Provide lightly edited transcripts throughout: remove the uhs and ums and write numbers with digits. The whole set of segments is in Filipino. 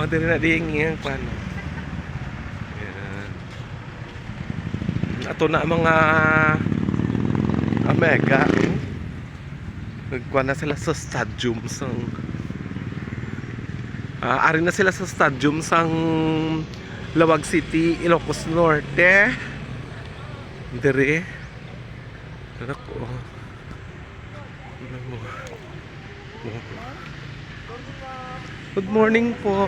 O, dili na ding yan, paano. Yan. Ato na mga Mega. Nagkuha na sila sa stadium sang ari na sila sa stadium sang Lawag City, Ilocos Norte. Dire. Ako. Good morning po.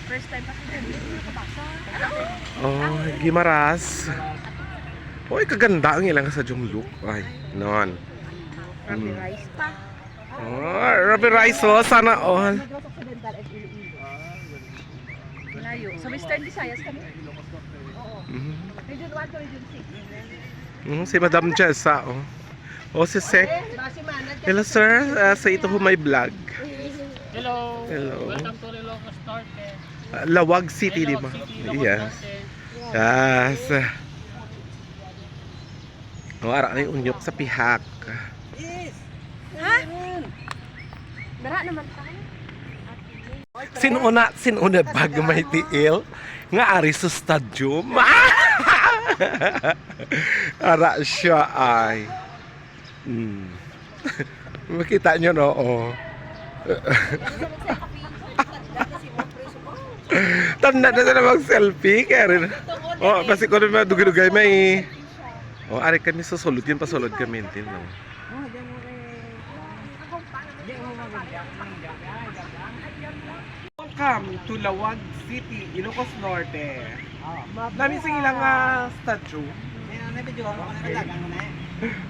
First time pa sila dito nakapasa. Oh, Gimaras. Oy, kaganda ang ilang sa look. Ay, non. Rabi rice pa. Oh, Rabi Rice oh, sana all. Occidental at Iloilo. Layo. Sa Western Visayas kami. Oo. Region 1 to Region 6. Si Madam Jessa oh. Oh, si Sek. Hello sir, sa ito po may vlog. Hello. Hello. Welcome to Ilocos Norte. Lawag City, di ba? Yes. Yes. Oh, ara na yung unyok sa pihak. Ha? Dara naman tayo. Sinuna bag may tiil nga ari sa stadium. Ara siya ay. Makita nyo no, oh. Tanda na sila mag-selfie kaya rin. Oh, kasi ko rin madugay-dugay may. Oh, ari kami susulod yun, pasulod kami din no. Welcome to Lawag City, Ilocos Norte. Namin sa ilang statue.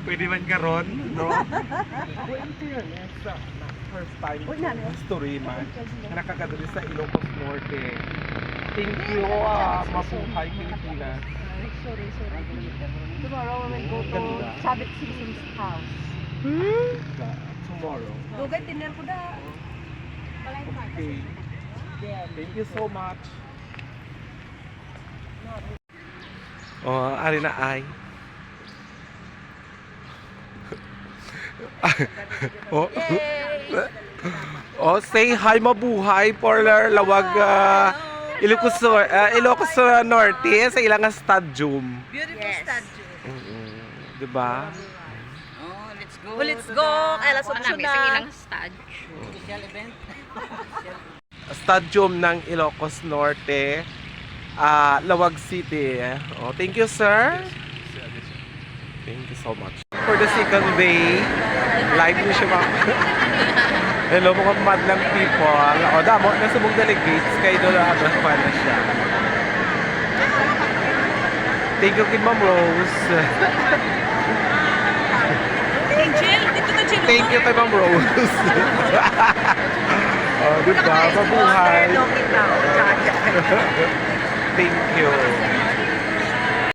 Pwede man karon, no? First time history man nakakadali sa Ilocos Norte. Thank you, mabuhay Pilipinas. Sorry. Tomorrow we will go to Sabit Citizens House. Tomorrow. Dugay tiner ko da. Okay. Thank you so much. Oh, ari na ay. Oh. Oh, say hi mabuhay for Lawag Ilocos Norte sa ilang stadium. Beautiful stadium. Diba? Oh, let's go. Let's go. Alas 8 na. Ilang statue. Special event. Stadium ng Ilocos Norte, Lawag City. Oh, thank you, sir. Thank you so much. For the second day, live niyo siya mga... Hello mga madlang people. O, damo, nasa mong delegates kay doon pa na siya. Thank you kay Ma'am Rose. Angel, dito ka Jill. Thank you kay Ma'am Rose. Oh, diba? Mabuhay. Thank you.